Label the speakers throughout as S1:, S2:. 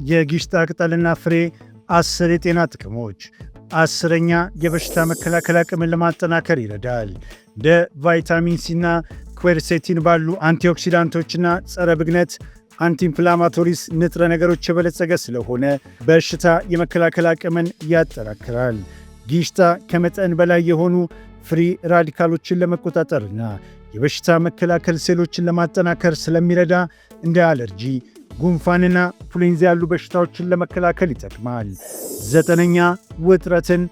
S1: የጊሽጣ ቅጠልና ፍሬ 10 የጤና ጥቅሞች። 10ኛ የበሽታ መከላከል አቅምን ለማጠናከር ይረዳል። እንደ ቫይታሚን ሲና ኩዌርሴቲን ባሉ አንቲኦክሲዳንቶችና ጸረ ብግነት አንቲኢንፍላማቶሪስ ንጥረ ነገሮች የበለጸገ ስለሆነ በሽታ የመከላከል አቅምን ያጠናክራል። ጊሽጣ ከመጠን በላይ የሆኑ ፍሪ ራዲካሎችን ለመቆጣጠርና የበሽታ መከላከል ሴሎችን ለማጠናከር ስለሚረዳ እንደ አለርጂ፣ ጉንፋንና ኢንፍሉዌንዛ ያሉ በሽታዎችን ለመከላከል ይጠቅማል። 9ኛ ውጥረትን፣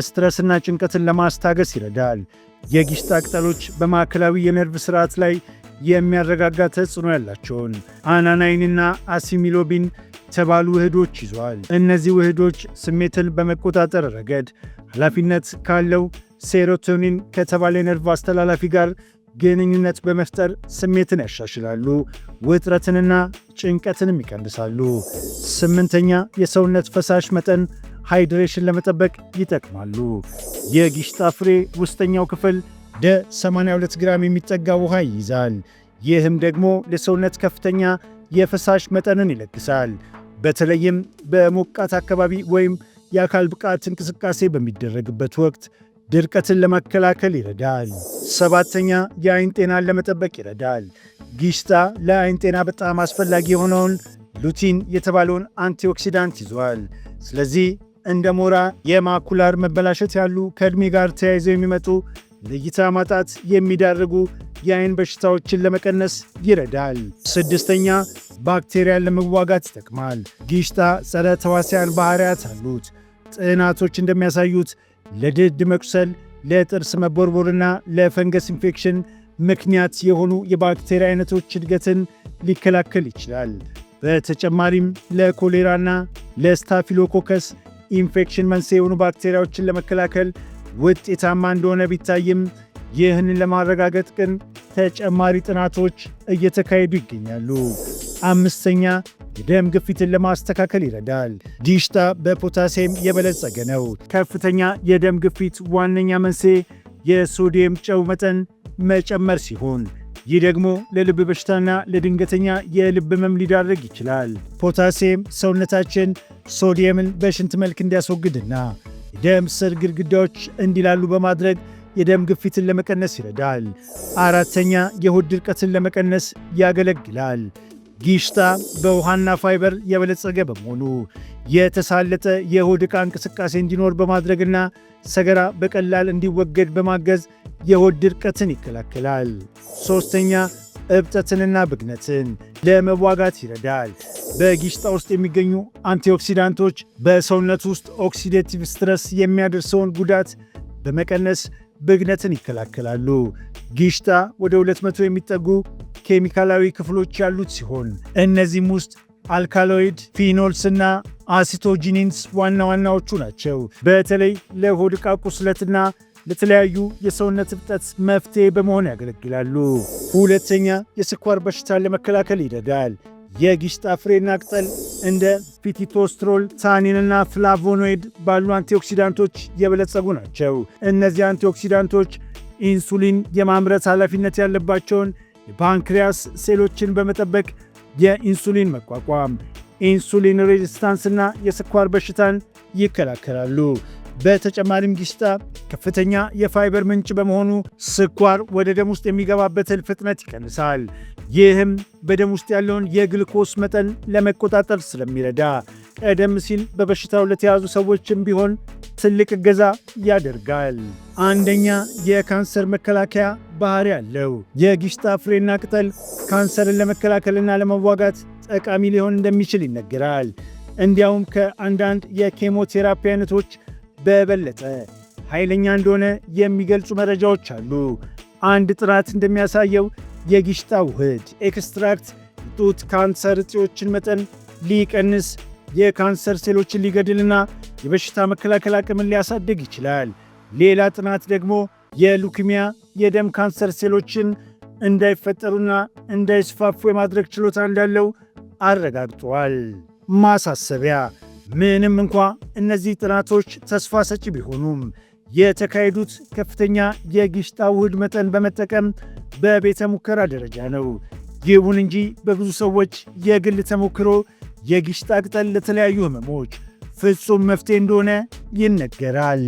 S1: ስትረስና ጭንቀትን ለማስታገስ ይረዳል። የጊሽጣ ቅጠሎች በማዕከላዊ የነርቭ ሥርዓት ላይ የሚያረጋጋ ተጽዕኖ ያላቸውን አናናይንና አሲሚሎቢን የተባሉ ውህዶች ይዟል። እነዚህ ውህዶች ስሜትን በመቆጣጠር ረገድ ኃላፊነት ካለው ሴሮቶኒን ከተባለ የነርቭ አስተላላፊ ጋር ግንኙነት በመፍጠር ስሜትን ያሻሽላሉ፣ ውጥረትንና ጭንቀትንም ይቀንሳሉ። 8ኛ የሰውነት ፈሳሽ መጠን ሃይድሬሽን ለመጠበቅ ይጠቅማሉ። የጊሽጣ ፍሬ ውስጠኛው ክፍል ወደ 82 ግራም የሚጠጋ ውሃ ይይዛል። ይህም ደግሞ ለሰውነት ከፍተኛ የፈሳሽ መጠንን ይለግሳል። በተለይም በሞቃት አካባቢ ወይም የአካል ብቃት እንቅስቃሴ በሚደረግበት ወቅት ድርቀትን ለመከላከል ይረዳል። 7ኛ የአይን ጤናን ለመጠበቅ ይረዳል። ጊሽጣ ለአይን ጤና በጣም አስፈላጊ የሆነውን ሉቲን የተባለውን አንቲኦክሲዳንት ይዟል። ስለዚህ እንደ ሞራ፣ የማኩላር መበላሸት ያሉ ከዕድሜ ጋር ተያይዘው የሚመጡ ለእይታ ማጣት የሚዳርጉ የአይን በሽታዎችን ለመቀነስ ይረዳል። 6ኛ ባክቴሪያን ለመዋጋት ይጠቅማል። ጊሽጣ ጸረ ተዋሲያን ባህሪያት አሉት። ጥናቶች እንደሚያሳዩት ለድድ መቁሰል፣ ለጥርስ መቦርቦርና ለፈንገስ ኢንፌክሽን ምክንያት የሆኑ የባክቴሪያ አይነቶች እድገትን ሊከላከል ይችላል። በተጨማሪም ለኮሌራና ለስታፊሎኮከስ ኢንፌክሽን መንስኤ የሆኑ ባክቴሪያዎችን ለመከላከል ውጤታማ እንደሆነ ቢታይም ይህንን ለማረጋገጥ ግን ተጨማሪ ጥናቶች እየተካሄዱ ይገኛሉ። 5ኛ የደም ግፊትን ለማስተካከል ይረዳል። ጊሽጣ በፖታሲየም የበለጸገ ነው። ከፍተኛ የደም ግፊት ዋነኛ መንስኤ የሶዲየም ጨው መጠን መጨመር ሲሆን ይህ ደግሞ ለልብ በሽታና ለድንገተኛ የልብ ህመም ሊዳረግ ይችላል። ፖታሲየም ሰውነታችን ሶዲየምን በሽንት መልክ እንዲያስወግድና የደም ስር ግድግዳዎች እንዲላሉ በማድረግ የደም ግፊትን ለመቀነስ ይረዳል። 4ኛ የሆድ ድርቀትን ለመቀነስ ያገለግላል። ጊሽጣ በውሃና ፋይበር የበለጸገ በመሆኑ የተሳለጠ የሆድ ዕቃ እንቅስቃሴ እንዲኖር በማድረግና ሰገራ በቀላል እንዲወገድ በማገዝ የሆድ ድርቀትን ይከላከላል። 3ኛ እብጠትንና ብግነትን ለመዋጋት ይረዳል። በጊሽጣ ውስጥ የሚገኙ አንቲኦክሲዳንቶች በሰውነት ውስጥ ኦክሲዴቲቭ ስትረስ የሚያደርሰውን ጉዳት በመቀነስ ብግነትን ይከላከላሉ። ጊሽጣ ወደ 200 የሚጠጉ ኬሚካላዊ ክፍሎች ያሉት ሲሆን እነዚህም ውስጥ አልካሎይድ፣ ፊኖልስና አሲቶጂኒንስ ዋና ዋናዎቹ ናቸው። በተለይ ለሆድ ዕቃ ቁስለትና ለተለያዩ የሰውነት እብጠት መፍትሄ በመሆን ያገለግላሉ። 2ኛ የስኳር በሽታን ለመከላከል ይረዳል። የጊሽጣ ፍሬና ቅጠል እንደ ፊቲቶስትሮል፣ ታኒንና ፍላቮኖይድ ባሉ አንቲኦክሲዳንቶች የበለጸጉ ናቸው። እነዚህ አንቲኦክሲዳንቶች ኢንሱሊን የማምረት ኃላፊነት ያለባቸውን የፓንክሪያስ ሴሎችን በመጠበቅ የኢንሱሊን መቋቋም፣ ኢንሱሊን ሬዚስታንስና የስኳር በሽታን ይከላከላሉ። በተጨማሪም ጊሽጣ ከፍተኛ የፋይበር ምንጭ በመሆኑ ስኳር ወደ ደም ውስጥ የሚገባበትን ፍጥነት ይቀንሳል። ይህም በደም ውስጥ ያለውን የግልኮስ መጠን ለመቆጣጠር ስለሚረዳ ቀደም ሲል በበሽታው ለተያዙ ሰዎችም ቢሆን ትልቅ እገዛ ያደርጋል። 1ኛ የካንሰር መከላከያ ባህሪ አለው። የጊሽጣ ፍሬና ቅጠል ካንሰርን ለመከላከልና ለመዋጋት ጠቃሚ ሊሆን እንደሚችል ይነገራል። እንዲያውም ከአንዳንድ የኬሞቴራፒ አይነቶች በበለጠ ኃይለኛ እንደሆነ የሚገልጹ መረጃዎች አሉ። አንድ ጥናት እንደሚያሳየው የጊሽጣ ውህድ ኤክስትራክት የጡት ካንሰር እጢዎችን መጠን ሊቀንስ፣ የካንሰር ሴሎችን ሊገድልና የበሽታ መከላከል አቅምን ሊያሳድግ ይችላል። ሌላ ጥናት ደግሞ የሉኪሚያ የደም ካንሰር ሴሎችን እንዳይፈጠሩና እንዳይስፋፉ የማድረግ ችሎታ እንዳለው አረጋግጧል። ማሳሰቢያ፣ ምንም እንኳ እነዚህ ጥናቶች ተስፋ ሰጪ ቢሆኑም የተካሄዱት ከፍተኛ የጊሽጣ ውህድ መጠን በመጠቀም በቤተ ሙከራ ደረጃ ነው። ይሁን እንጂ በብዙ ሰዎች የግል ተሞክሮ የግሽጣ ቅጠል ለተለያዩ ህመሞች ፍጹም መፍትሄ እንደሆነ ይነገራል።